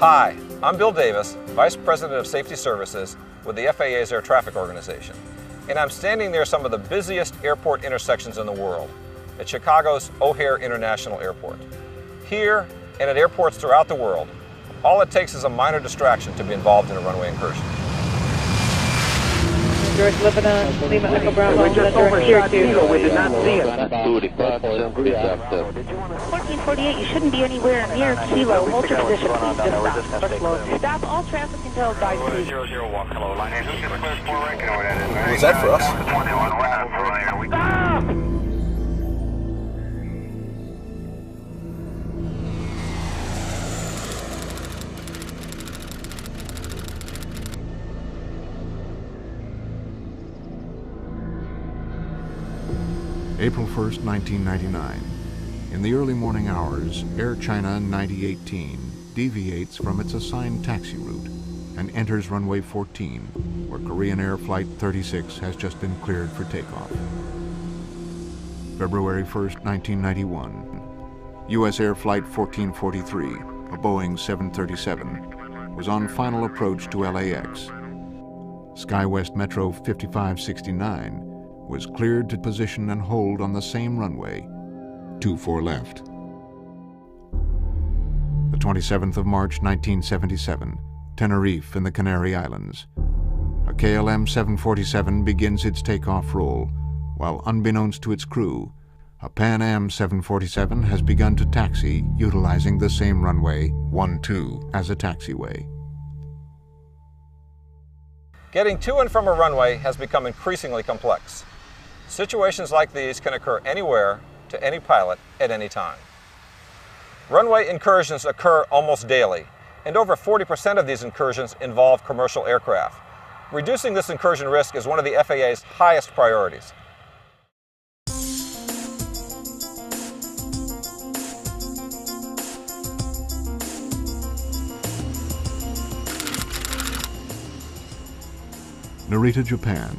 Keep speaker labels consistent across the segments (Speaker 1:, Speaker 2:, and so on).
Speaker 1: Hi, I'm Bill Davis, Vice President of Safety Services with the FAA's Air Traffic Organization, and I'm standing near some of the busiest airport intersections in the world, at Chicago's O'Hare International Airport. Here, and at airports throughout the world, all it takes is a minor distraction to be involved in a runway incursion.
Speaker 2: George Lebanon, Lima Echo Bravo,
Speaker 3: we just overshot Eagle, we did not see it.
Speaker 2: 1448, you shouldn't be anywhere near Kilo. Hold your position, please. Just stop. Stop all traffic until advised, please.
Speaker 3: 001, hello, line.
Speaker 1: Was that for us?
Speaker 3: Stop!
Speaker 4: April 1st, 1999. In the early morning hours, Air China 9018 deviates from its assigned taxi route and enters runway 14, where Korean Air Flight 36 has just been cleared for takeoff. February 1st, 1991. U.S. Air Flight 1443, a Boeing 737, was on final approach to LAX. SkyWest Metro 5569 was cleared to position and hold on the same runway, 24 left. The 27th of March, 1977, Tenerife in the Canary Islands. A KLM 747 begins its takeoff roll, while unbeknownst to its crew, a Pan Am 747 has begun to taxi utilizing the same runway, 12, as a taxiway.
Speaker 1: Getting to and from a runway has become increasingly complex. Situations like these can occur anywhere to any pilot at any time. Runway incursions occur almost daily, and over 40% of these incursions involve commercial aircraft. Reducing this incursion risk is one of the FAA's highest priorities.
Speaker 4: Narita, Japan.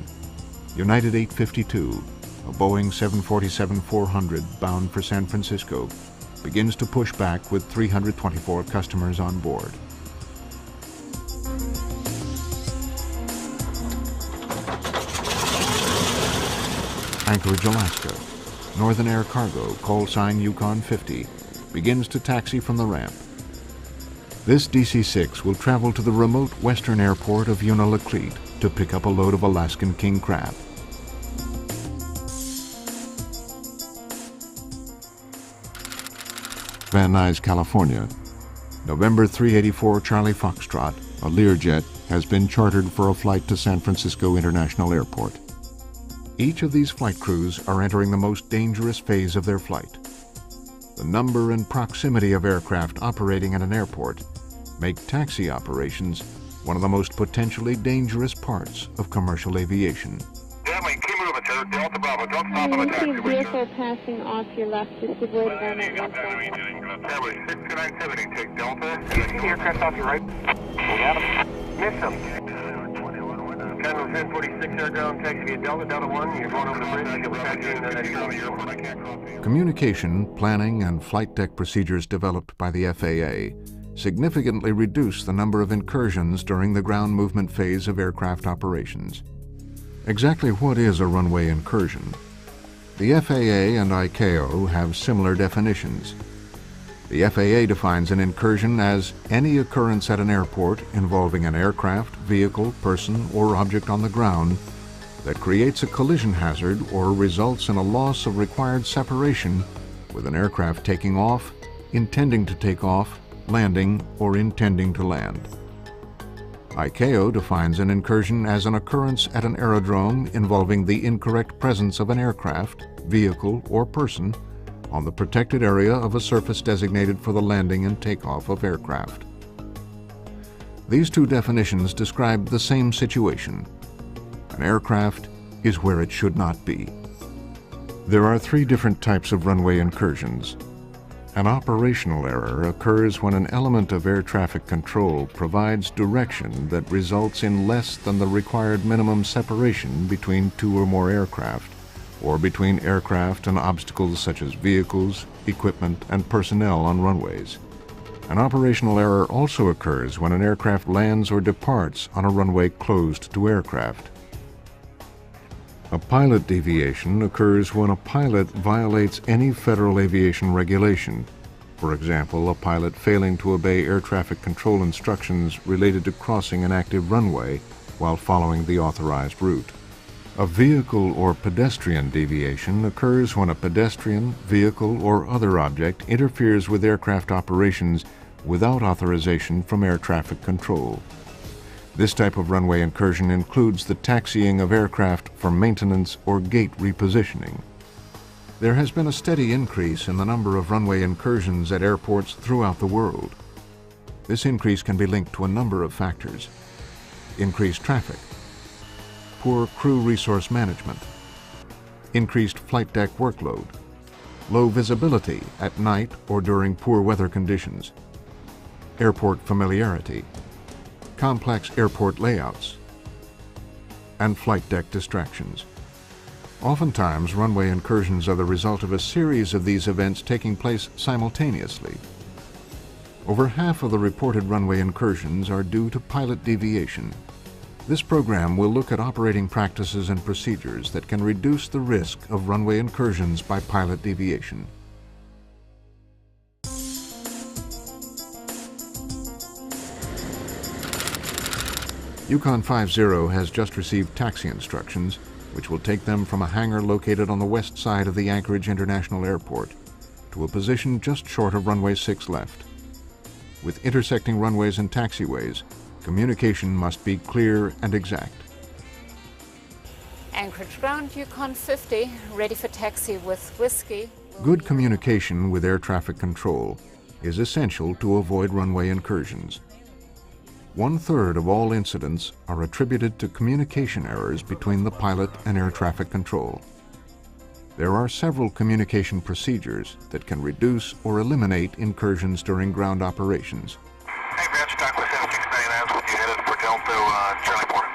Speaker 4: United 852, a Boeing 747-400 bound for San Francisco, begins to push back with 324 customers on board. Anchorage, Alaska. Northern Air Cargo, call sign Yukon 50, begins to taxi from the ramp. This DC-6 will travel to the remote western airport of Unalakleet to pick up a load of Alaskan king crab. Van Nuys, California. November 384 Charlie Foxtrot, a Learjet, has been chartered for a flight to San Francisco International Airport. Each of these flight crews are entering the most dangerous phase of their flight. The number and proximity of aircraft operating at an airport make taxi operations one of the most potentially dangerous parts of commercial aviation.
Speaker 3: Stanley, keep moving, sir. Delta Bravo, don't stop on the taxi.
Speaker 2: You see a vehicle passing off your left, just avoid it on that left side.
Speaker 3: Stanley, 62970, take Delta. Do you see the aircraft off your right? We got him. Miss him. Channel 1046 airground, taxi via Delta, Delta 1. You're going over the bridge. You'll be taxiing the airport.
Speaker 4: Communication, planning, and flight deck procedures developed by the FAA significantly reduce the number of incursions during the ground movement phase of aircraft operations. Exactly what is a runway incursion? The FAA and ICAO have similar definitions. The FAA defines an incursion as any occurrence at an airport involving an aircraft, vehicle, person, or object on the ground that creates a collision hazard or results in a loss of required separation with an aircraft taking off, intending to take off, landing, or intending to land. ICAO defines an incursion as an occurrence at an aerodrome involving the incorrect presence of an aircraft, vehicle, or person on the protected area of a surface designated for the landing and takeoff of aircraft. These two definitions describe the same situation. An aircraft is where it should not be. There are three different types of runway incursions. An operational error occurs when an element of air traffic control provides direction that results in less than the required minimum separation between two or more aircraft, or between aircraft and obstacles such as vehicles, equipment, and personnel on runways. An operational error also occurs when an aircraft lands or departs on a runway closed to aircraft. A pilot deviation occurs when a pilot violates any federal aviation regulation. For example, a pilot failing to obey air traffic control instructions related to crossing an active runway while following the authorized route. A vehicle or pedestrian deviation occurs when a pedestrian, vehicle, or other object interferes with aircraft operations without authorization from air traffic control. This type of runway incursion includes the taxiing of aircraft for maintenance or gate repositioning. There has been a steady increase in the number of runway incursions at airports throughout the world. This increase can be linked to a number of factors: increased traffic, poor crew resource management, increased flight deck workload, low visibility at night or during poor weather conditions, airport familiarity, complex airport layouts, and flight deck distractions. Oftentimes, runway incursions are the result of a series of these events taking place simultaneously. Over half of the reported runway incursions are due to pilot deviation. This program will look at operating practices and procedures that can reduce the risk of runway incursions by pilot deviation. Yukon 50 has just received taxi instructions, which will take them from a hangar located on the west side of the Anchorage International Airport to a position just short of runway 6 left. With intersecting runways and taxiways, communication must be clear and exact.
Speaker 5: Anchorage ground, Yukon 50, ready for taxi with Whiskey.
Speaker 4: Good communication with air traffic control is essential to avoid runway incursions. 1/3 of all incidents are attributed to communication errors between the pilot and air traffic control. There are several communication procedures that can reduce or eliminate incursions during ground operations.
Speaker 3: Hey, Branch, talk with 7699, with you headed for Delta, Charlie 4.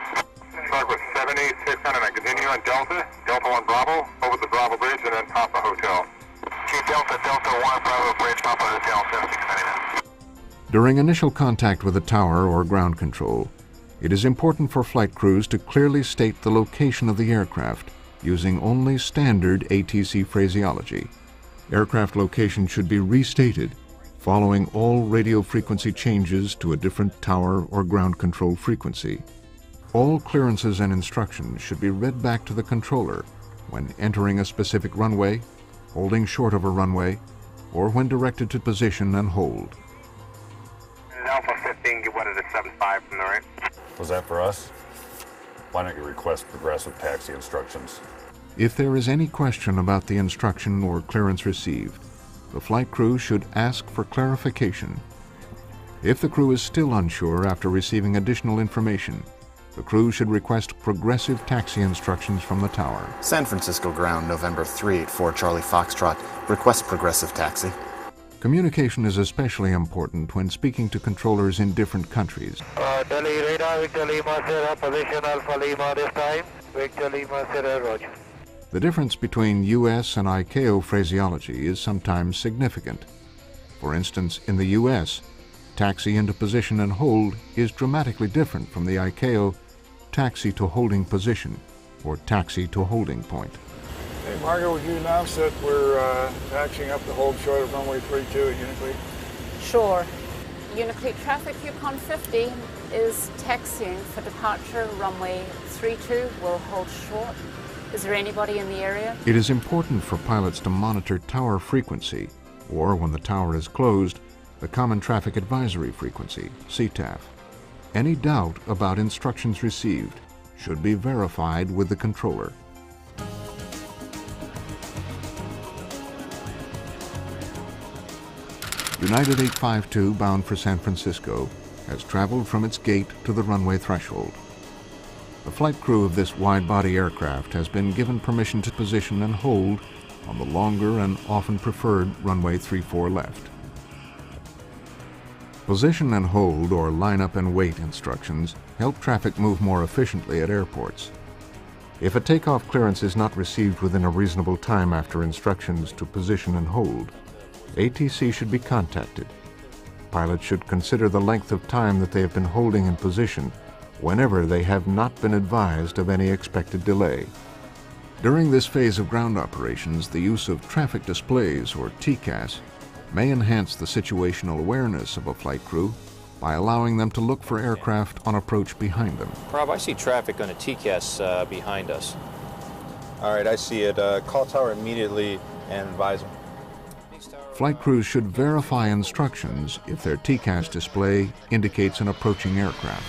Speaker 3: Talk with 7600, and continue on Delta, Delta 1 Bravo, over the Bravo Bridge, and then Papa Hotel. Chief Delta, Delta 1 Bravo Bridge, Papa Hotel, 7699.
Speaker 4: During initial contact with a tower or ground control, it is important for flight crews to clearly state the location of the aircraft using only standard ATC phraseology. Aircraft location should be restated following all radio frequency changes to a different tower or ground control frequency. All clearances and instructions should be read back to the controller when entering a specific runway, holding short of a runway, or when directed to position and hold.
Speaker 3: Alpha 15, get weather to 75 from the right.
Speaker 6: Was that for us? Why don't you request progressive taxi instructions?
Speaker 4: If there is any question about the instruction or clearance received, the flight crew should ask for clarification. If the crew is still unsure after receiving additional information, the crew should request progressive taxi instructions from the tower.
Speaker 7: San Francisco ground, November 384 Charlie Foxtrot. Request progressive taxi.
Speaker 4: Communication is especially important when speaking to controllers in different countries.
Speaker 3: Delhi radar, Victor Lima, Sierra, position Alpha Lima this time. Victor Lima, Sierra, roger.
Speaker 4: The difference between US and ICAO phraseology is sometimes significant. For instance, in the US, taxi into position and hold is dramatically different from the ICAO taxi to holding position or taxi to holding point.
Speaker 8: Hey, Margaret, would you announce that we're taxiing up to hold short of runway 32 at Uniclete?
Speaker 5: Sure. Uniclete traffic, Yukon 50 is taxiing for departure, runway 32 will hold short. Is there anybody in the area?
Speaker 4: It is important for pilots to monitor tower frequency, or when the tower is closed, the Common Traffic Advisory Frequency, CTAF. Any doubt about instructions received should be verified with the controller. United 852, bound for San Francisco, has traveled from its gate to the runway threshold. The flight crew of this wide-body aircraft has been given permission to position and hold on the longer and often preferred runway 34 left. Position and hold, or line up and wait instructions, help traffic move more efficiently at airports. If a takeoff clearance is not received within a reasonable time after instructions to position and hold, ATC should be contacted. pilots should consider the length of time that they have been holding in position whenever they have not been advised of any expected delay. During this phase of ground operations, the use of traffic displays, or TCAS, may enhance the situational awareness of a flight crew by allowing them to look for aircraft on approach behind them.
Speaker 9: Rob, I see traffic on a TCAS behind us.
Speaker 10: All right, I see it. Call tower immediately and advise them.
Speaker 4: Flight crews should verify instructions if their TCAS display indicates an approaching aircraft.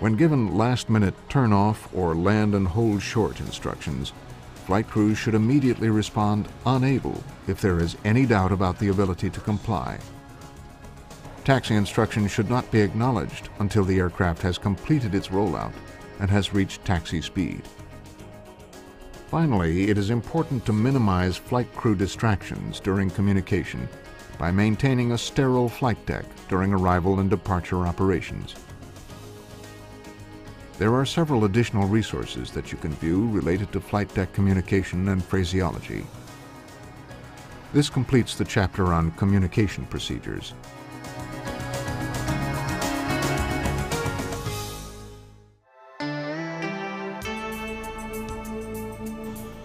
Speaker 4: When given last-minute turn-off or land and hold short instructions, flight crews should immediately respond unable if there is any doubt about the ability to comply. Taxi instructions should not be acknowledged until the aircraft has completed its rollout and has reached taxi speed. Finally, it is important to minimize flight crew distractions during communication by maintaining a sterile flight deck during arrival and departure operations. There are several additional resources that you can view related to flight deck communication and phraseology. This completes the chapter on communication procedures.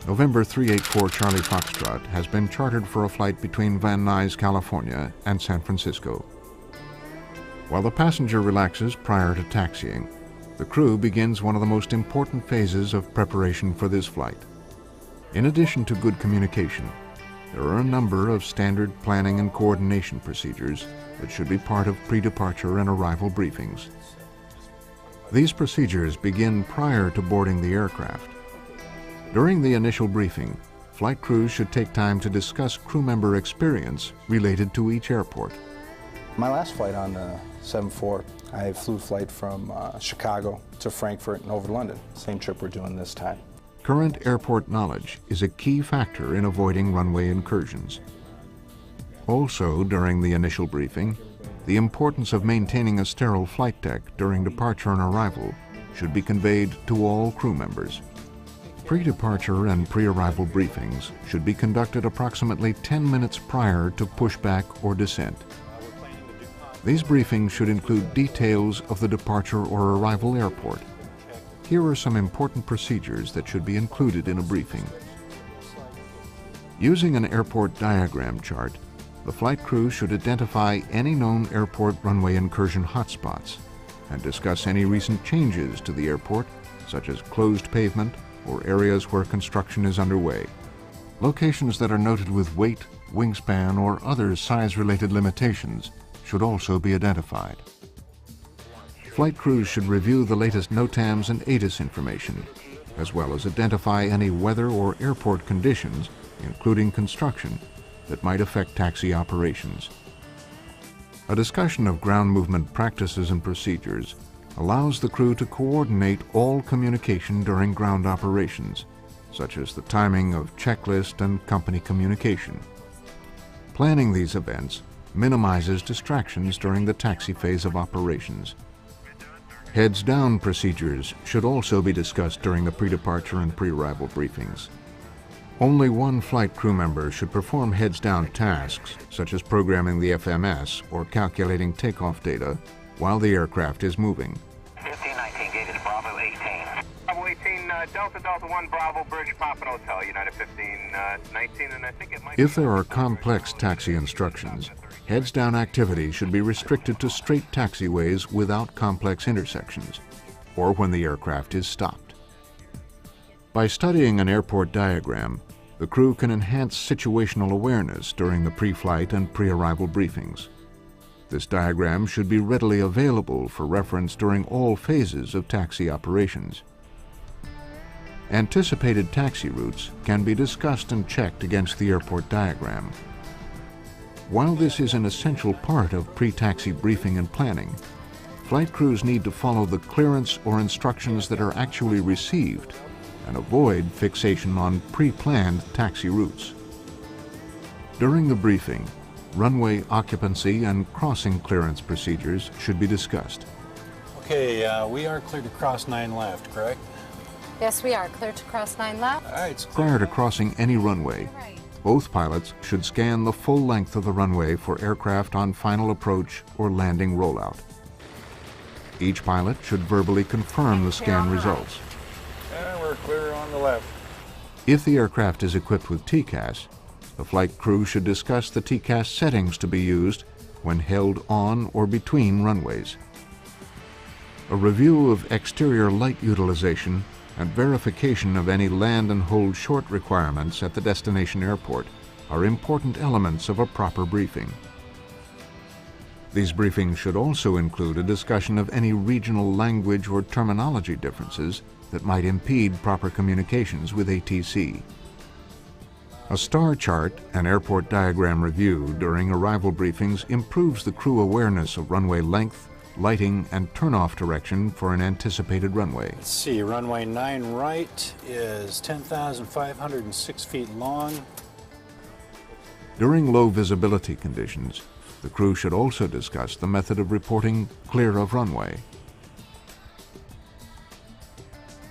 Speaker 4: November 384 Charlie Foxtrot has been chartered for a flight between Van Nuys, California and San Francisco. While the passenger relaxes prior to taxiing, the crew begins one of the most important phases of preparation for this flight. In addition to good communication, there are a number of standard planning and coordination procedures that should be part of pre-departure and arrival briefings. These procedures begin prior to boarding the aircraft. During the initial briefing, flight crews should take time to discuss crew member experience related to each airport.
Speaker 10: My last flight on the 747, I flew a flight from Chicago to Frankfurt and over to London. Same trip we're doing this time.
Speaker 4: Current airport knowledge is a key factor in avoiding runway incursions. Also, during the initial briefing, the importance of maintaining a sterile flight deck during departure and arrival should be conveyed to all crew members. Pre-departure and pre-arrival briefings should be conducted approximately 10 minutes prior to pushback or descent. These briefings should include details of the departure or arrival airport. Here are some important procedures that should be included in a briefing. Using an airport diagram chart, the flight crew should identify any known airport runway incursion hotspots and discuss any recent changes to the airport, such as closed pavement or areas where construction is underway. Locations that are noted with weight, wingspan, or other size-related limitations should also be identified. Flight crews should review the latest NOTAMs and ATIS information, as well as identify any weather or airport conditions, including construction, that might affect taxi operations. A discussion of ground movement practices and procedures allows the crew to coordinate all communication during ground operations, such as the timing of checklist and company communication. Planning these events minimizes distractions during the taxi phase of operations. Heads-down procedures should also be discussed during the pre-departure and pre-arrival briefings. Only one flight crew member should perform heads-down tasks, such as programming the FMS or calculating takeoff data, while the aircraft is moving.
Speaker 3: 1519, gated Bravo 18. Bravo 18, Delta Delta 1, Bravo, Bridge, Papa Hotel, United 1519, and I think it might...
Speaker 4: If there are complex taxi instructions, heads-down activity should be restricted to straight taxiways without complex intersections, or when the aircraft is stopped. By studying an airport diagram, the crew can enhance situational awareness during the pre-flight and pre-arrival briefings. This diagram should be readily available for reference during all phases of taxi operations. Anticipated taxi routes can be discussed and checked against the airport diagram. While this is an essential part of pre-taxi briefing and planning, flight crews need to follow the clearance or instructions that are actually received and avoid fixation on pre-planned taxi routes. During the briefing, runway occupancy and crossing clearance procedures should be discussed.
Speaker 11: Okay, we are cleared to cross 9 left, correct?
Speaker 5: Yes, we are. Clear to cross 9 left.
Speaker 4: Prior to crossing any runway, both pilots should scan the full length of the runway for aircraft on final approach or landing rollout. Each pilot should verbally confirm the scan results.
Speaker 8: And we're clear on the left.
Speaker 4: If the aircraft is equipped with TCAS, the flight crew should discuss the TCAS settings to be used when held on or between runways. A review of exterior light utilization and verification of any land and hold short requirements at the destination airport are important elements of a proper briefing. These briefings should also include a discussion of any regional language or terminology differences that might impede proper communications with ATC. A star chart and airport diagram review during arrival briefings improves the crew awareness of runway length, lighting, and turnoff direction for an anticipated runway.
Speaker 11: Let's see, runway 9 right is 10,506 feet long.
Speaker 4: During low visibility conditions, the crew should also discuss the method of reporting clear of runway.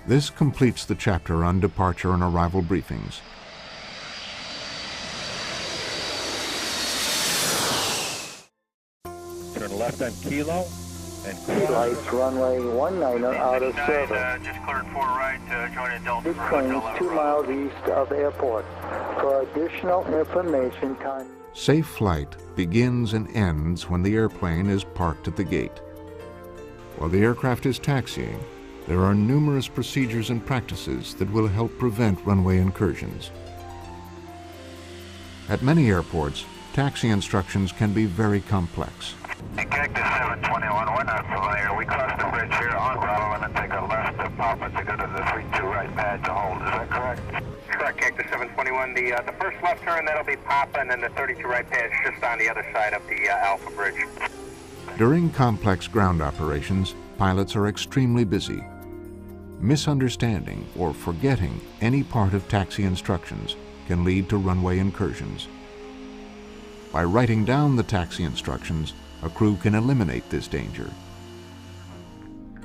Speaker 4: This completes the chapter on departure and arrival briefings.
Speaker 12: Turn left on Kilo.
Speaker 13: Lights runway 19 out of service.
Speaker 3: Just cleared 4 right, joining Delta.
Speaker 13: This plane is 2 miles east of the airport. For additional information,
Speaker 4: Safe flight begins and ends when the airplane is parked at the gate. While the aircraft is taxiing, there are numerous procedures and practices that will help prevent runway incursions. At many airports, taxi instructions can be very complex.
Speaker 3: Cactus 721, we're not familiar. We cross the bridge here on Bravo and then take a left to Papa to go to the 32 right pad to hold. Is that correct? Correct, Cactus 721. The first left turn, that'll be Papa, and then the 32 right pad is just on the other side of the Alpha Bridge.
Speaker 4: During complex ground operations, pilots are extremely busy. Misunderstanding or forgetting any part of taxi instructions can lead to runway incursions. By writing down the taxi instructions, a crew can eliminate this danger.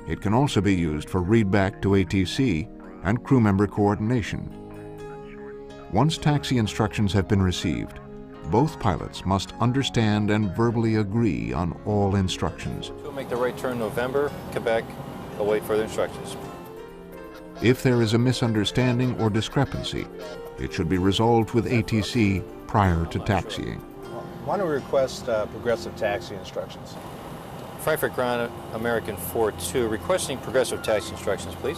Speaker 4: It can also be used for readback to ATC and crew member coordination. Once taxi instructions have been received, both pilots must understand and verbally agree on all instructions.
Speaker 9: We'll make the right turn November, Quebec, await further instructions.
Speaker 4: If there is a misunderstanding or discrepancy, it should be resolved with ATC prior to taxiing.
Speaker 10: Why don't we request progressive taxi instructions?
Speaker 9: Frankfurt Ground American 42, requesting progressive taxi instructions, please.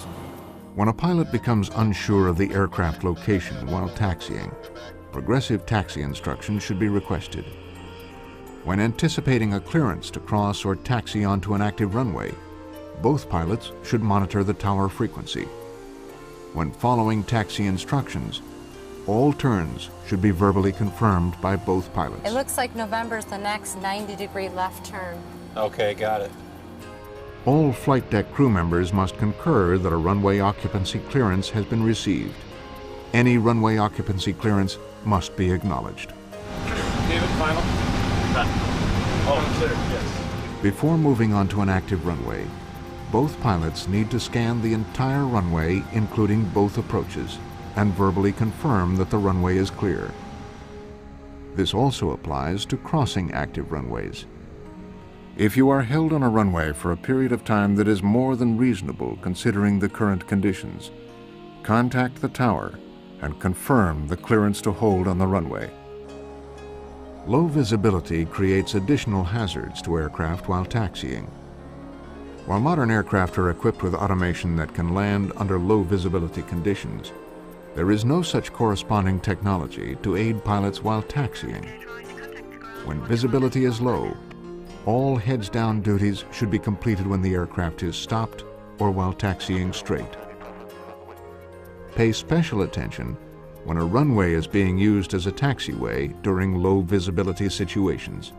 Speaker 4: When a pilot becomes unsure of the aircraft location while taxiing, progressive taxi instructions should be requested. When anticipating a clearance to cross or taxi onto an active runway, both pilots should monitor the tower frequency. When following taxi instructions, all turns should be verbally confirmed by both pilots.
Speaker 5: It looks like November's the next 90-degree left turn.
Speaker 11: Okay, got it.
Speaker 4: All flight deck crew members must concur that a runway occupancy clearance has been received. Any runway occupancy clearance must be acknowledged.
Speaker 12: David, final? All considered, yes.
Speaker 4: Before moving onto an active runway, both pilots need to scan the entire runway, including both approaches, and verbally confirm that the runway is clear. This also applies to crossing active runways. If you are held on a runway for a period of time that is more than reasonable considering the current conditions, contact the tower and confirm the clearance to hold on the runway. Low visibility creates additional hazards to aircraft while taxiing. While modern aircraft are equipped with automation that can land under low visibility conditions, there is no such corresponding technology to aid pilots while taxiing. When visibility is low, all heads-down duties should be completed when the aircraft is stopped or while taxiing straight. Pay special attention when a runway is being used as a taxiway during low visibility situations.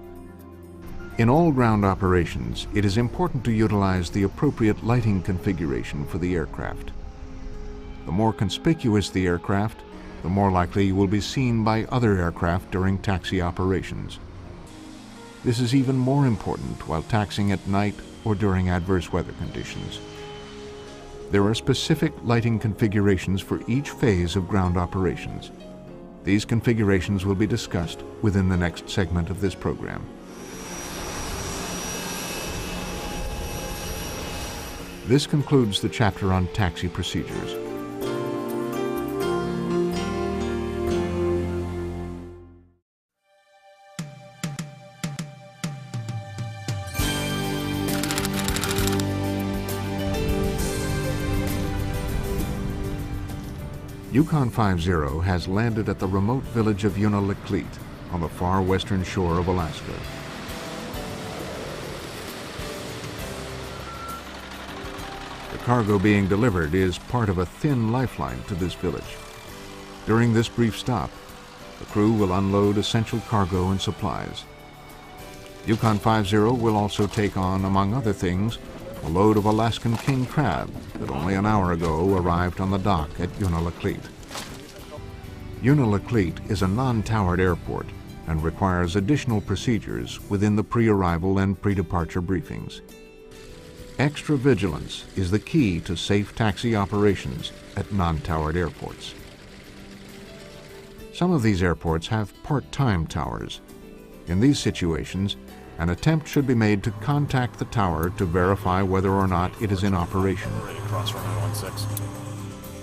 Speaker 4: In all ground operations, it is important to utilize the appropriate lighting configuration for the aircraft. The more conspicuous the aircraft, the more likely you will be seen by other aircraft during taxi operations. This is even more important while taxiing at night or during adverse weather conditions. There are specific lighting configurations for each phase of ground operations. These configurations will be discussed within the next segment of this program. This concludes the chapter on taxi procedures. Yukon 50 has landed at the remote village of Unalakleet on the far western shore of Alaska. The cargo being delivered is part of a thin lifeline to this village. During this brief stop, the crew will unload essential cargo and supplies. Yukon 50 will also take on, among other things, a load of Alaskan king crab that only an hour ago arrived on the dock at Unalakleet. Unalakleet is a non-towered airport and requires additional procedures within the pre-arrival and pre-departure briefings. Extra vigilance is the key to safe taxi operations at non-towered airports. Some of these airports have part-time towers. In these situations, an attempt should be made to contact the tower to verify whether or not it is in operation.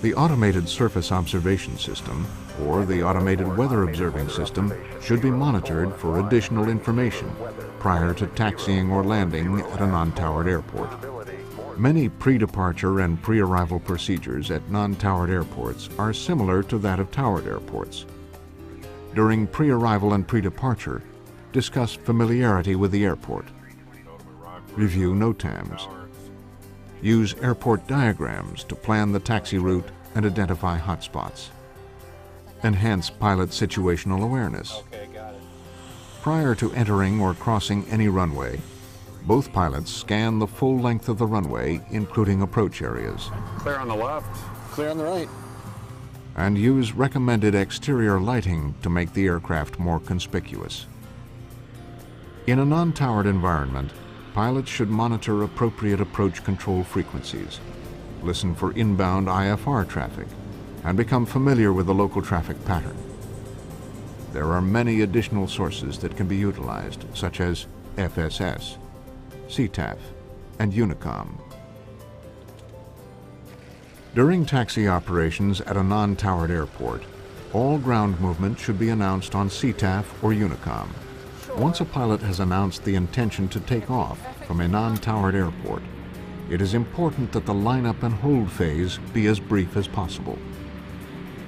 Speaker 4: The Automated Surface Observation System, or the Automated Weather Observing System, should be monitored for additional information prior to taxiing or landing at a non-towered airport. Many pre-departure and pre-arrival procedures at non-towered airports are similar to that of towered airports. During pre-arrival and pre-departure, discuss familiarity with the airport. Review NOTAMs. Use airport diagrams to plan the taxi route and identify hotspots. Enhance pilot situational awareness. Prior to entering or crossing any runway, both pilots scan the full length of the runway, including approach areas.
Speaker 6: Clear on the left.
Speaker 7: Clear on the right.
Speaker 4: And use recommended exterior lighting to make the aircraft more conspicuous. In a non-towered environment, pilots should monitor appropriate approach control frequencies, listen for inbound IFR traffic, and become familiar with the local traffic pattern. There are many additional sources that can be utilized, such as FSS, CTAF, and Unicom. During taxi operations at a non-towered airport, all ground movement should be announced on CTAF or Unicom. Once a pilot has announced the intention to take off from a non-towered airport, it is important that the lineup and hold phase be as brief as possible.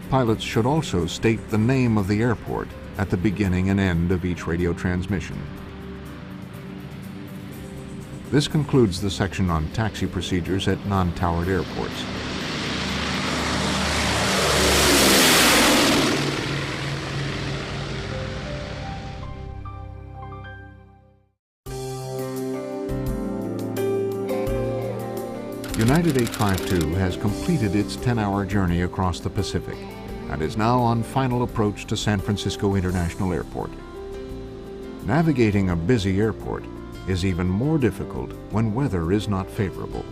Speaker 4: Pilots should also state the name of the airport at the beginning and end of each radio transmission. This concludes the section on taxi procedures at non-towered airports. United 852 has completed its 10-hour journey across the Pacific and is now on final approach to San Francisco International Airport. Navigating a busy airport is even more difficult when weather is not favorable.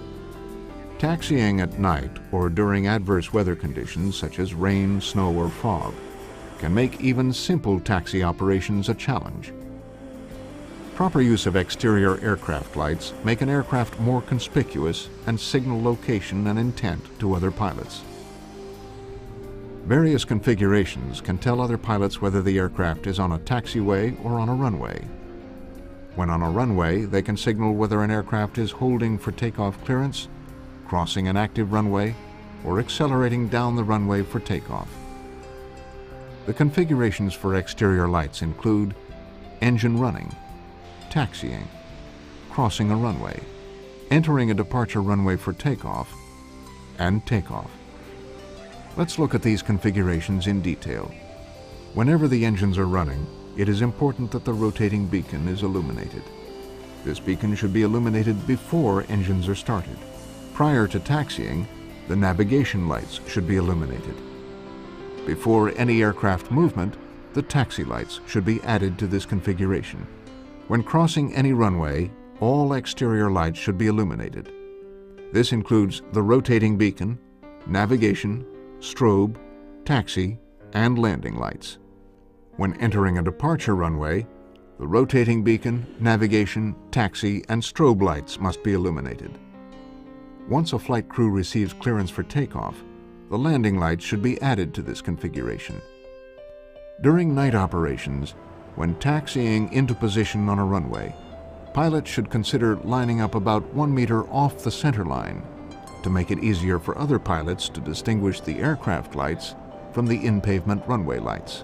Speaker 4: Taxiing at night or during adverse weather conditions such as rain, snow, or fog can make even simple taxi operations a challenge. Proper use of exterior aircraft lights make an aircraft more conspicuous and signal location and intent to other pilots. Various configurations can tell other pilots whether the aircraft is on a taxiway or on a runway. When on a runway, they can signal whether an aircraft is holding for takeoff clearance, crossing an active runway, or accelerating down the runway for takeoff. The configurations for exterior lights include engine running, taxiing, crossing a runway, entering a departure runway for takeoff, and takeoff. Let's look at these configurations in detail. Whenever the engines are running, it is important that the rotating beacon is illuminated. This beacon should be illuminated before engines are started. Prior to taxiing, the navigation lights should be illuminated. Before any aircraft movement, the taxi lights should be added to this configuration. When crossing any runway, all exterior lights should be illuminated. This includes the rotating beacon, navigation, strobe, taxi, and landing lights. When entering a departure runway, the rotating beacon, navigation, taxi, and strobe lights must be illuminated. Once a flight crew receives clearance for takeoff, the landing lights should be added to this configuration. During night operations, when taxiing into position on a runway, pilots should consider lining up about 1 meter off the center line to make it easier for other pilots to distinguish the aircraft lights from the in-pavement runway lights.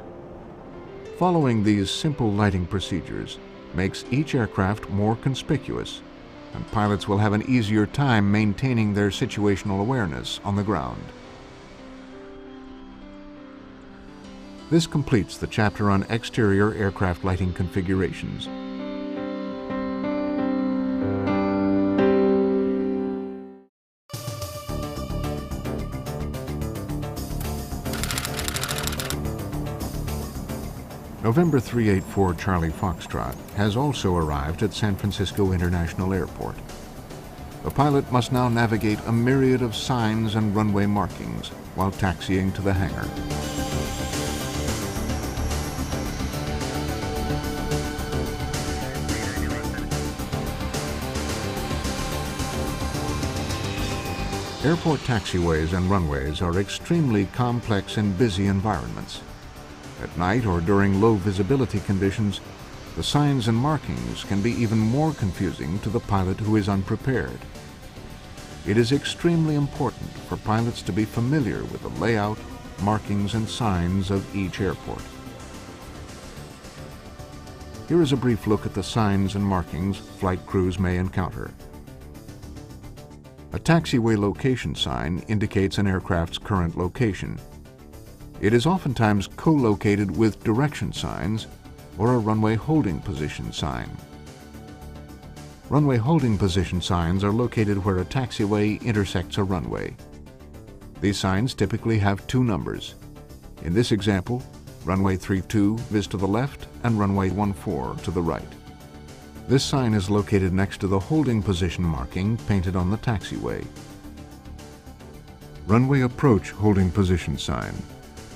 Speaker 4: Following these simple lighting procedures makes each aircraft more conspicuous, and pilots will have an easier time maintaining their situational awareness on the ground. This completes the chapter on exterior aircraft lighting configurations. November 384 Charlie Foxtrot has also arrived at San Francisco International Airport. The pilot must now navigate a myriad of signs and runway markings while taxiing to the hangar. Airport taxiways and runways are extremely complex and busy environments. At night or during low visibility conditions, the signs and markings can be even more confusing to the pilot who is unprepared. It is extremely important for pilots to be familiar with the layout, markings, and signs of each airport. Here is a brief look at the signs and markings flight crews may encounter. A taxiway location sign indicates an aircraft's current location. It is oftentimes co-located with direction signs or a runway holding position sign. Runway holding position signs are located where a taxiway intersects a runway. These signs typically have 2 numbers. In this example, runway 32 is to the left and runway 14 to the right. This sign is located next to the holding position marking painted on the taxiway. Runway approach holding position sign.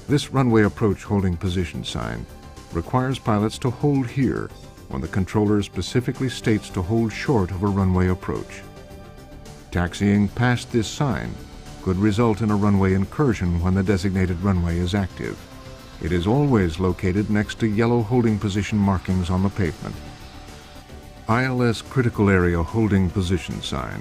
Speaker 4: This runway approach holding position sign requires pilots to hold here when the controller specifically states to hold short of a runway approach. Taxiing past this sign could result in a runway incursion when the designated runway is active. It is always located next to yellow holding position markings on the pavement. ILS critical area holding position sign.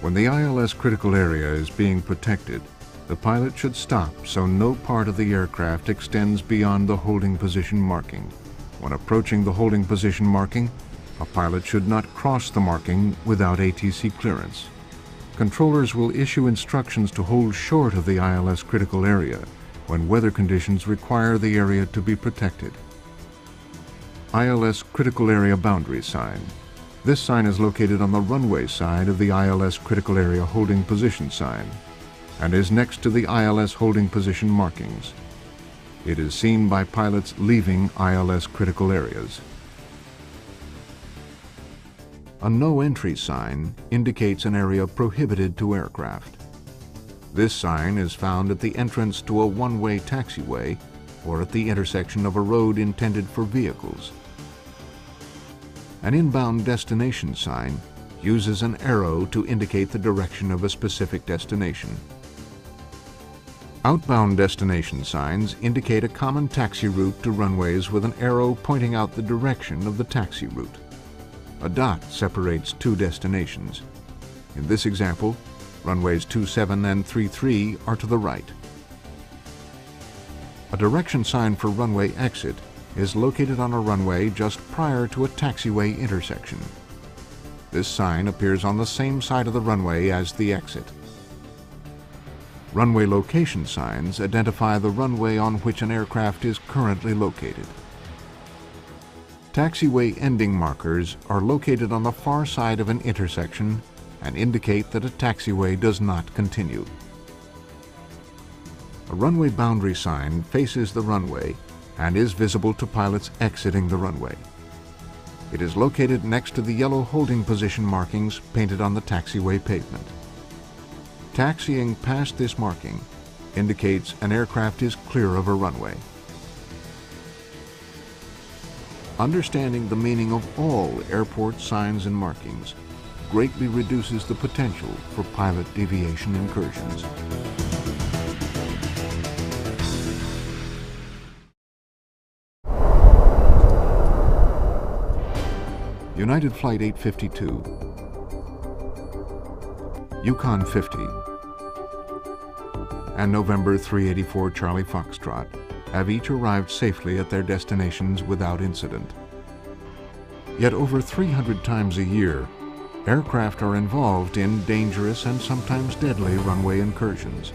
Speaker 4: When the ILS critical area is being protected, the pilot should stop so no part of the aircraft extends beyond the holding position marking. When approaching the holding position marking, a pilot should not cross the marking without ATC clearance. Controllers will issue instructions to hold short of the ILS critical area when weather conditions require the area to be protected. ILS critical area boundary sign. This sign is located on the runway side of the ILS critical area holding position sign and is next to the ILS holding position markings. It is seen by pilots leaving ILS critical areas. A no entry sign indicates an area prohibited to aircraft. This sign is found at the entrance to a one-way taxiway or at the intersection of a road intended for vehicles. An inbound destination sign uses an arrow to indicate the direction of a specific destination. Outbound destination signs indicate a common taxi route to runways with an arrow pointing out the direction of the taxi route. A dot separates 2 destinations. In this example, runways 27 and 33 are to the right. A direction sign for runway exit is located on a runway just prior to a taxiway intersection. This sign appears on the same side of the runway as the exit. Runway location signs identify the runway on which an aircraft is currently located. Taxiway ending markers are located on the far side of an intersection and indicate that a taxiway does not continue. A runway boundary sign faces the runway and is visible to pilots exiting the runway. It is located next to the yellow holding position markings painted on the taxiway pavement. Taxiing past this marking indicates an aircraft is clear of a runway. Understanding the meaning of all airport signs and markings greatly reduces the potential for pilot deviation incursions. United Flight 852, Yukon 50, and November 384 Charlie Foxtrot have each arrived safely at their destinations without incident. Yet over 300 times a year, aircraft are involved in dangerous and sometimes deadly runway incursions.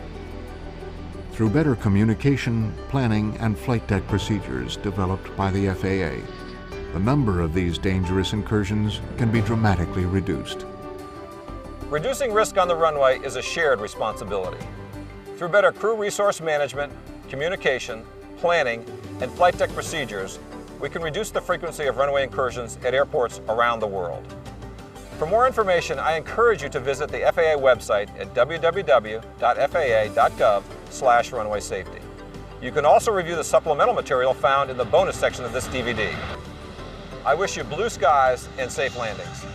Speaker 4: Through better communication, planning, and flight deck procedures developed by the FAA, the number of these dangerous incursions can be dramatically reduced.
Speaker 1: Reducing risk on the runway is a shared responsibility. Through better crew resource management, communication, planning, and flight deck procedures, we can reduce the frequency of runway incursions at airports around the world. For more information, I encourage you to visit the FAA website at www.faa.gov/runway safety. You can also review the supplemental material found in the bonus section of this DVD. I wish you blue skies and safe landings.